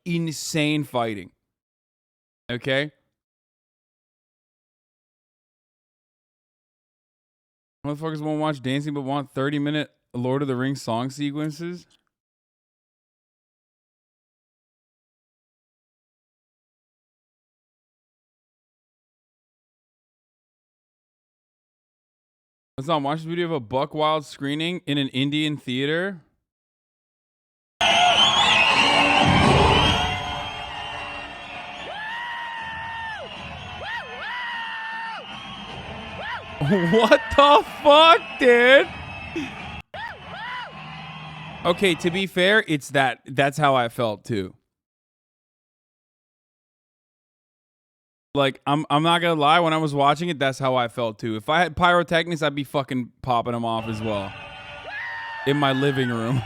insane fighting. Okay? Motherfuckers won't watch dancing but want 30-minute Lord of the Rings song sequences. Let's not watch the video of a buck wild screening in an Indian theater. What the fuck, dude? Okay, to be fair, it's that's how I felt too. Like, I'm not gonna lie, when I was watching it, that's how I felt too. If I had pyrotechnics, I'd be fucking popping them off as well. In my living room.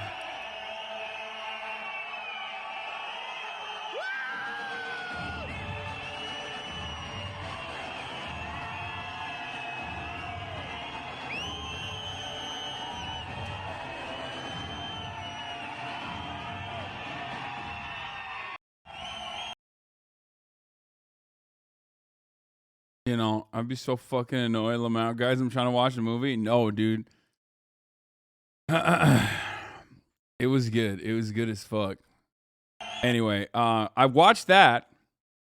You know, I'd be so fucking annoyed, Lamau. Guys, I'm trying to watch a movie. No, dude. It was good. It was good as fuck. Anyway, I watched that,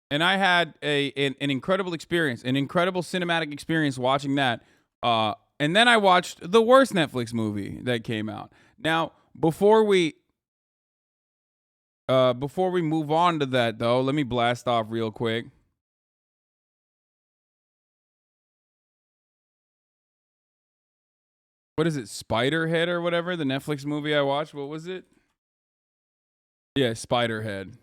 and I had an incredible experience, an incredible cinematic experience watching that. And then I watched the worst Netflix movie that came out. Now, before we move on to that, though, let me blast off real quick. What is it, Spiderhead or whatever? The Netflix movie I watched. What was it? Yeah, Spiderhead.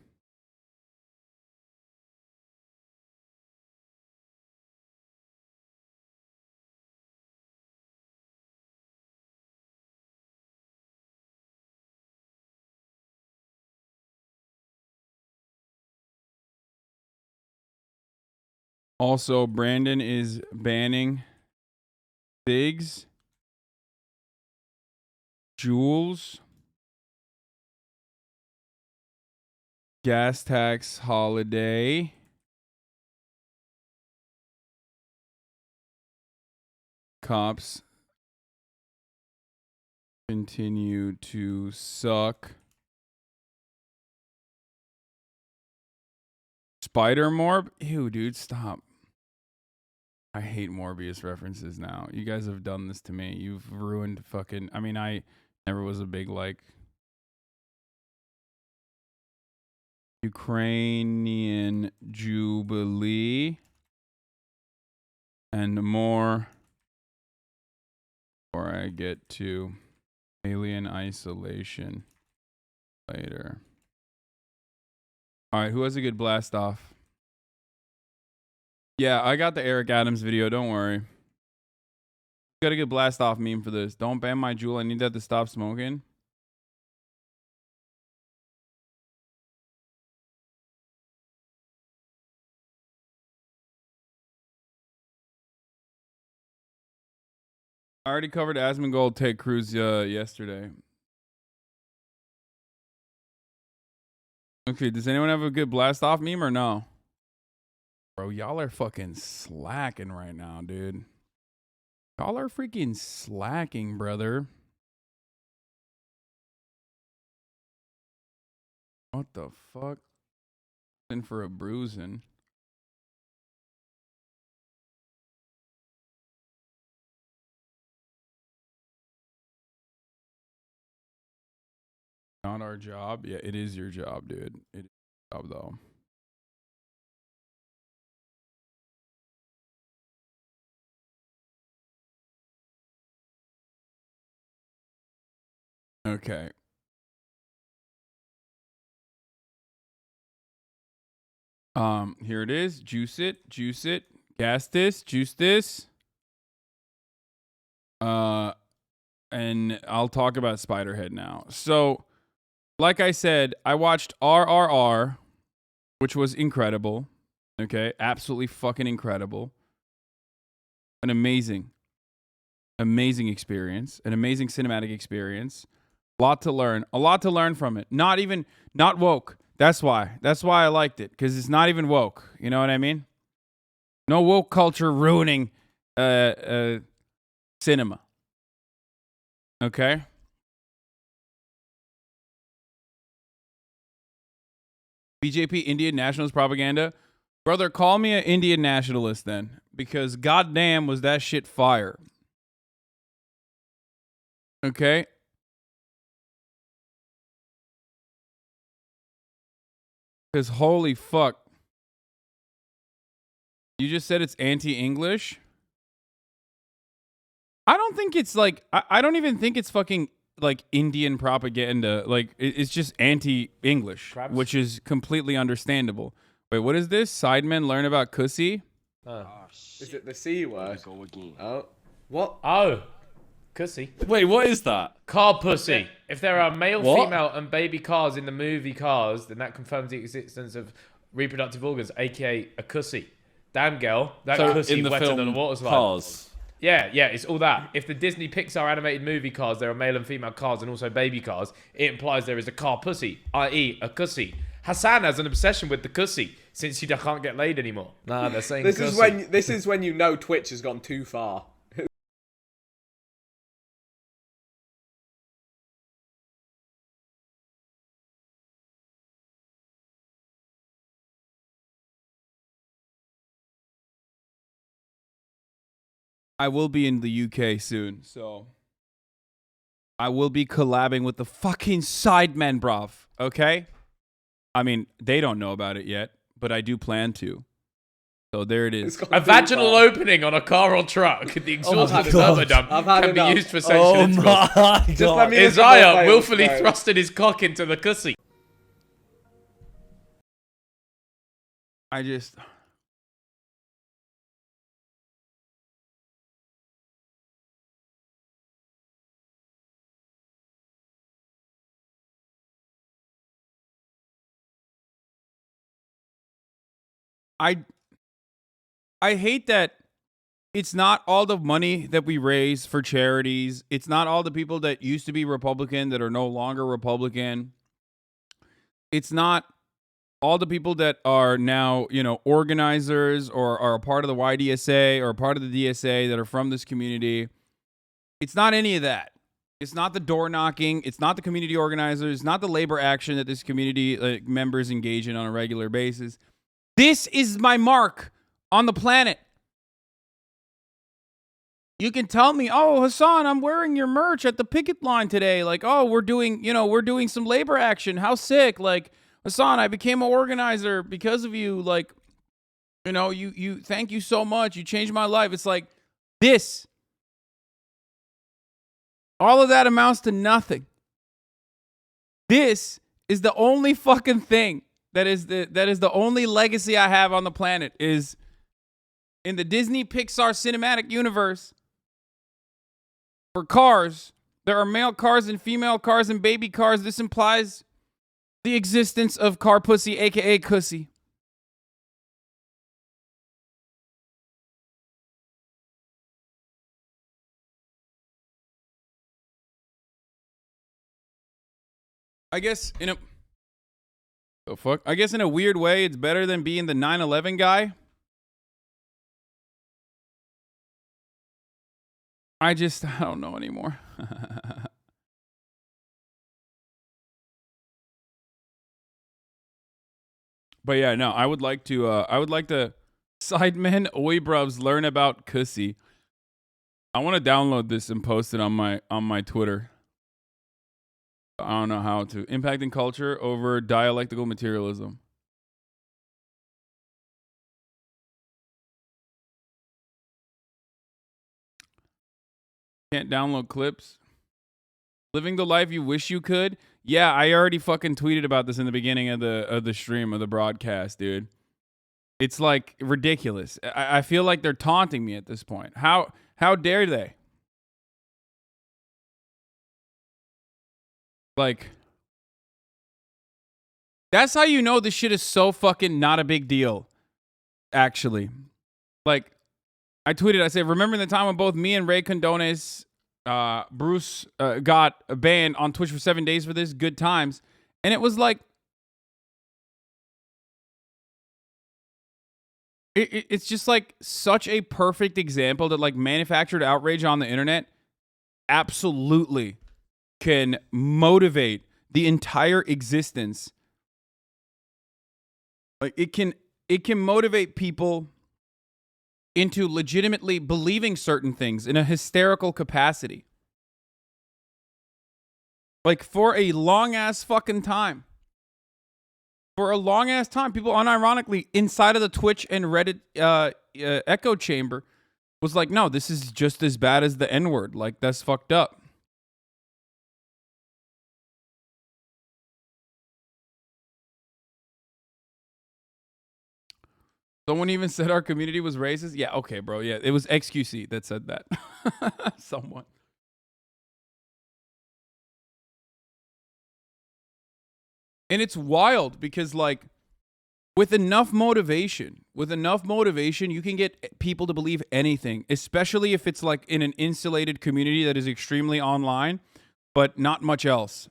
Also, Brandon is banning Biggs, Jules, gas tax holiday, cops continue to suck, Spider-Morb. Ew, dude, stop. I hate Morbius references now. You guys have done this to me. You've ruined fucking... I mean, I never was a big, like... Ukrainian Jubilee. And more... Before I get to alien isolation later. Alright, who has a good blast off? Yeah, I got the Eric Adams video. Don't worry. Got a good blast off meme for this. Don't ban my Juul. I need that to stop smoking. I already covered Asmongold Ted Cruz yesterday. Okay, does anyone have a good blast off meme or no? Bro, y'all are fucking slacking right now, dude. Y'all are freaking slacking, brother. What the fuck? In for a bruising. Not our job. Yeah, it is your job, dude. It is your job, though. Okay. Here it is. Juice it, gas this, juice this. And I'll talk about Spiderhead now. So, like I said, I watched RRR, which was incredible. Okay, absolutely fucking incredible. An amazing experience, an amazing cinematic experience. A lot to learn from it. Not woke. That's why. That's why I liked it, because it's not even woke. You know what I mean? No woke culture ruining cinema. Okay? BJP, Indian nationalist propaganda. Brother, call me an Indian nationalist then, because goddamn was that shit fire. Okay? Because holy fuck. You just said it's anti-English? I don't think it's like, I don't even think it's fucking like Indian propaganda. Like, it's just anti-English, which is completely understandable. Wait, what is this? Sidemen learn about cussy? Oh, is it the C word? Oh. What? Oh. Cussy. Wait, what is that? Car pussy. If there are male, female, and baby cars in the movie Cars, then that confirms the existence of reproductive organs, aka a cussy. Damn girl, that cussy wetter than a water slide. Cars. Yeah, it's all that. If the Disney Pixar animated movie Cars, there are male and female cars and also baby cars, it implies there is a car pussy, i.e. a cussy. Hassan has an obsession with the cussy since he can't get laid anymore. Nah, they're saying this cussy. this is when you know Twitch has gone too far. I will be in the UK soon, so I will be collabing with the fucking Sidemen, bruv. Okay? I mean, they don't know about it yet, but I do plan to. So there it is. A vaginal opening on a car or truck. The exhaust of the turbo dump can be used for sexual intercourse. Isaiah willfully thrusted his cock into the cussy. I just... I hate that it's not all the money that we raise for charities. It's not all the people that used to be Republican that are no longer Republican. It's not all the people that are now, you know, organizers or are a part of the YDSA or a part of the DSA that are from this community. It's not any of that. It's not the door knocking. It's not the community organizers. It's not the labor action that this community members engage in on a regular basis. This is my mark on the planet. You can tell me, oh, Hassan, I'm wearing your merch at the picket line today. Like, oh, we're doing some labor action. How sick. Like, Hassan, I became an organizer because of you. Like, you know, you thank you so much. You changed my life. It's like this. All of that amounts to nothing. This is the only fucking thing that is the only legacy I have on the planet is in the Disney Pixar cinematic universe. For cars, there are male cars and female cars and baby cars. This implies the existence of car pussy, aka cussy. I guess in a I guess in a weird way, it's better than being the 9/11 guy. I don't know anymore. But yeah, no, I would like to Sidemen oi bruvs learn about cussy. I want to download this and post it on my Twitter. I don't know how to. Impacting culture over dialectical materialism. Can't download clips. Living the life you wish you could. Yeah, I already fucking tweeted about this in the beginning of the stream of the broadcast, dude. It's like ridiculous. I feel like they're taunting me at this point. How dare they? Like, that's how you know this shit is so fucking not a big deal, actually. Like, I tweeted, I said, remembering the time when both me and Ray Condones, Bruce got banned on Twitch for 7 days for this, good times. And it was like, It's just like such a perfect example that like manufactured outrage on the internet absolutely can motivate the entire existence. Like it can motivate people into legitimately believing certain things in a hysterical capacity. Like for a long ass fucking time. For a long ass time, people unironically inside of the Twitch and Reddit echo chamber was like, no, this is just as bad as the N-word. Like, that's fucked up. Someone even said our community was racist. Yeah, okay, bro. Yeah, it was XQC that said that. Someone. And it's wild because, like, with enough motivation, you can get people to believe anything, especially if it's like in an insulated community that is extremely online, but not much else.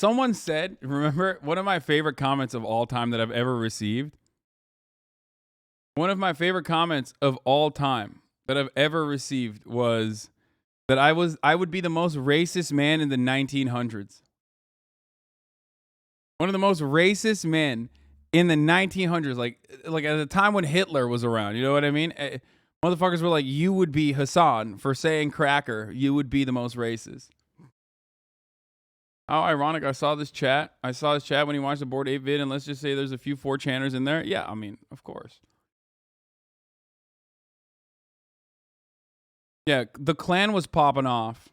Someone said, remember, one of my favorite comments of all time that I've ever received? One of my favorite comments of all time that I've ever received was that I would be the most racist man in the 1900s. One of the most racist men in the 1900s, like at the time when Hitler was around. You know what I mean? Motherfuckers were like, you would be Hassan for saying cracker. You would be the most racist. How ironic. I saw this chat when he watched the Bored Ape vid, and let's just say there's a few 4chaners in there. Yeah, I mean, of course. Yeah, the Klan was popping off.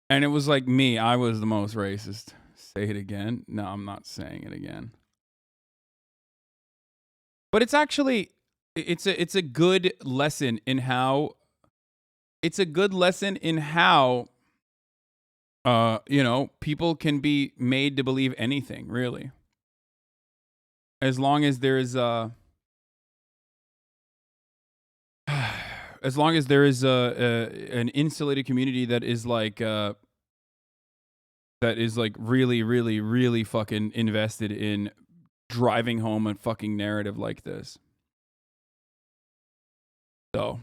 And it was like me. I was the most racist. Say it again. No, I'm not saying it again. But it's actually, it's a good lesson in how, you know, people can be made to believe anything, really. As long as there's an insulated community that is like really, really, really fucking invested in driving home a fucking narrative like this. So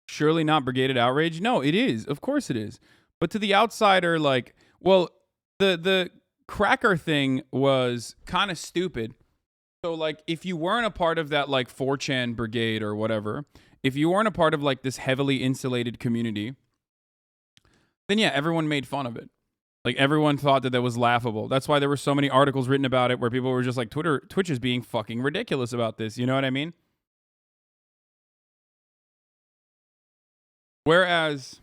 surely not brigaded outrage. No, it is. Of course it is. But to the outsider, like, well, the cracker thing was kind of stupid. So, like, if you weren't a part of that, like, 4chan brigade or whatever, if you weren't a part of, like, this heavily insulated community, then, yeah, everyone made fun of it. Like, everyone thought that was laughable. That's why there were so many articles written about it where people were just like, Twitch is being fucking ridiculous about this. You know what I mean? Whereas,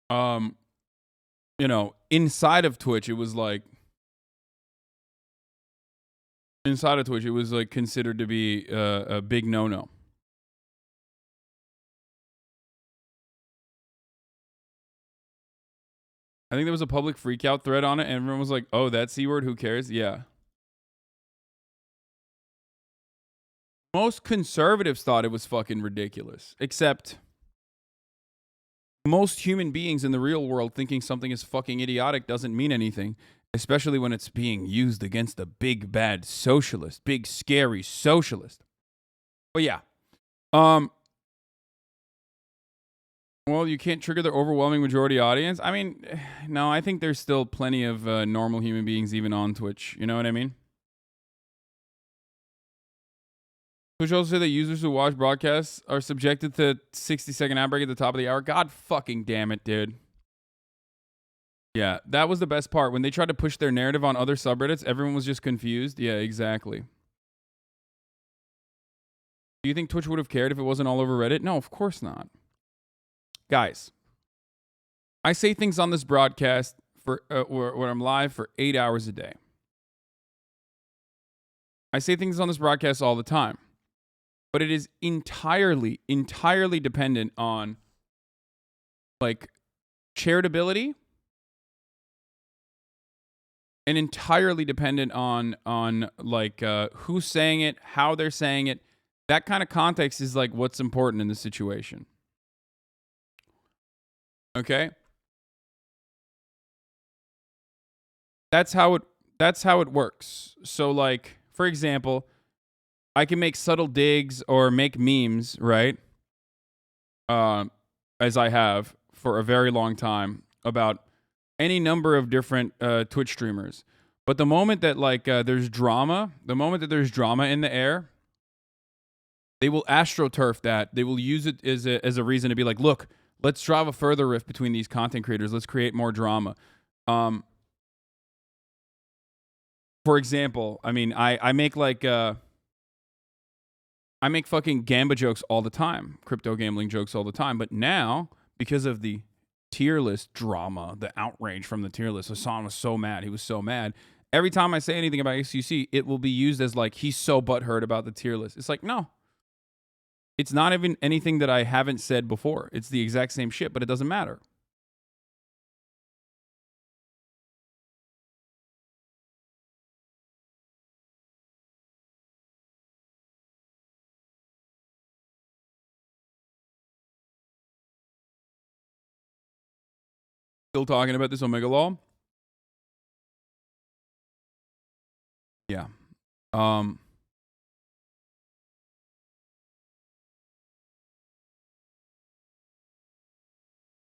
you know, inside of Twitch, it was like considered to be a big no-no. I think there was a public freakout thread on it, and everyone was like, oh, that C word, who cares? Yeah. Most conservatives thought it was fucking ridiculous, except most human beings in the real world thinking something is fucking idiotic doesn't mean anything, especially when it's being used against a big bad socialist, big scary socialist. But yeah. Well, you can't trigger the overwhelming majority audience. I mean, no, I think there's still plenty of normal human beings even on Twitch. You know what I mean? Twitch also say that users who watch broadcasts are subjected to 60-second ad break at the top of the hour. God fucking damn it, dude. Yeah, that was the best part. When they tried to push their narrative on other subreddits, everyone was just confused. Yeah, exactly. Do you think Twitch would have cared if it wasn't all over Reddit? No, of course not. Guys, I say things on this broadcast for where I'm live for 8 hours a day. I say things on this broadcast all the time. But it is entirely dependent on, like, charitability and entirely dependent on like who's saying it, how they're saying it. That kind of context is like what's important in the situation. Okay? That's how it works. So like, for example, I can make subtle digs or make memes, right? As I have for a very long time about any number of different Twitch streamers. But the moment that like there's drama, in the air, they will astroturf that. They will use it as a reason to be like, look, let's drive a further rift between these content creators. Let's create more drama. For example, I mean, I make like I make fucking gamba jokes all the time, crypto gambling jokes all the time. But now, because of the tier list drama, the outrage from the tier list, Hassan was so mad. He was so mad. Every time I say anything about XQC, it will be used as like, he's so butthurt about the tier list. It's like, no. It's not even anything that I haven't said before. It's the exact same shit, but it doesn't matter. Still talking about this Omega Law? Yeah.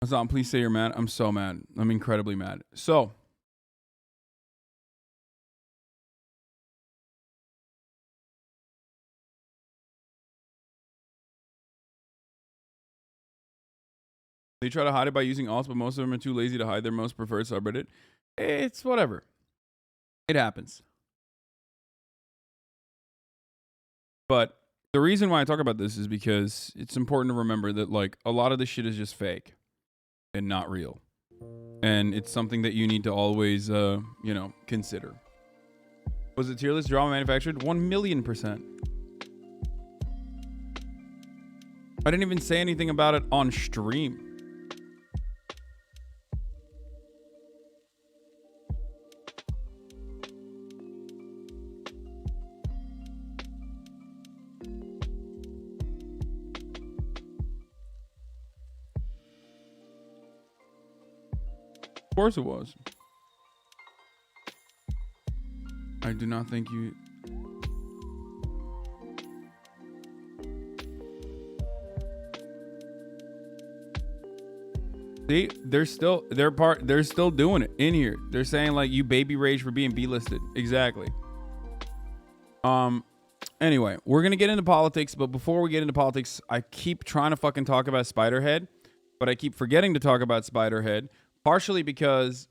Hassan, please say you're mad. I'm so mad. I'm incredibly mad. So, they try to hide it by using alts, but most of them are too lazy to hide their most preferred subreddit. It's whatever. It happens. But the reason why I talk about this is because it's important to remember that like a lot of this shit is just fake and not real. And it's something that you need to always, consider. Was the tier list drama manufactured? 1,000,000%. I didn't even say anything about it on stream. Of course it was. I do not think you... See, they're still doing it in here. They're saying like you baby rage for being B-listed. Exactly. Anyway, we're gonna get into politics, but before we get into politics, I keep trying to fucking talk about Spiderhead, but I keep forgetting to talk about Spiderhead. Partially because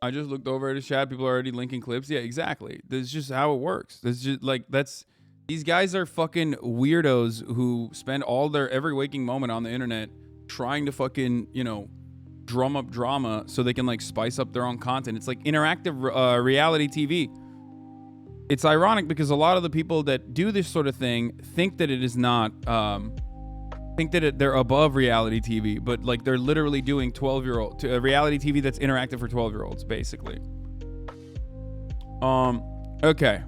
I just looked over at his chat. People are already linking clips. Yeah, exactly. That's just how it works. These guys are fucking weirdos who spend all their every waking moment on the internet trying to fucking, drum up drama so they can like spice up their own content. It's like interactive reality TV. It's ironic because a lot of the people that do this sort of thing think that it is not, they're above reality TV, but like they're literally doing 12-year-old reality TV that's interactive for 12-year-olds, basically. Okay.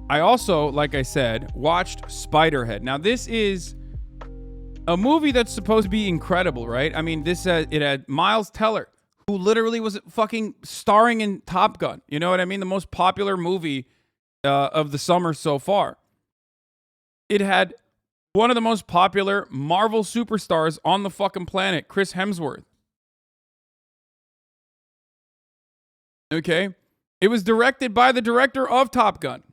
I also, like I said, watched Spiderhead. Now this is a movie that's supposed to be incredible, right? I mean, it had Miles Teller, who literally was fucking starring in Top Gun. You know what I mean? The most popular movie of the summer so far. It had one of the most popular Marvel superstars on the fucking planet, Chris Hemsworth. Okay? It was directed by the director of Top Gun.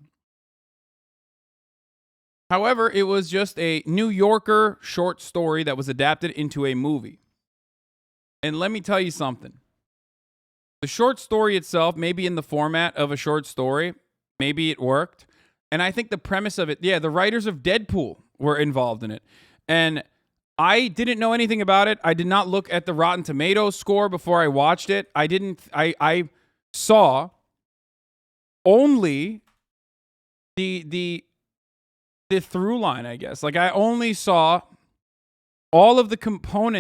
However, it was just a New Yorker short story that was adapted into a movie. And let me tell you something. The short story itself, maybe in the format of a short story, maybe it worked. And I think the premise of it, yeah, the writers of Deadpool were involved in it. And I didn't know anything about it. I did not look at the Rotten Tomatoes score before I watched it. I saw only the the through line, I guess. Like I only saw all of the components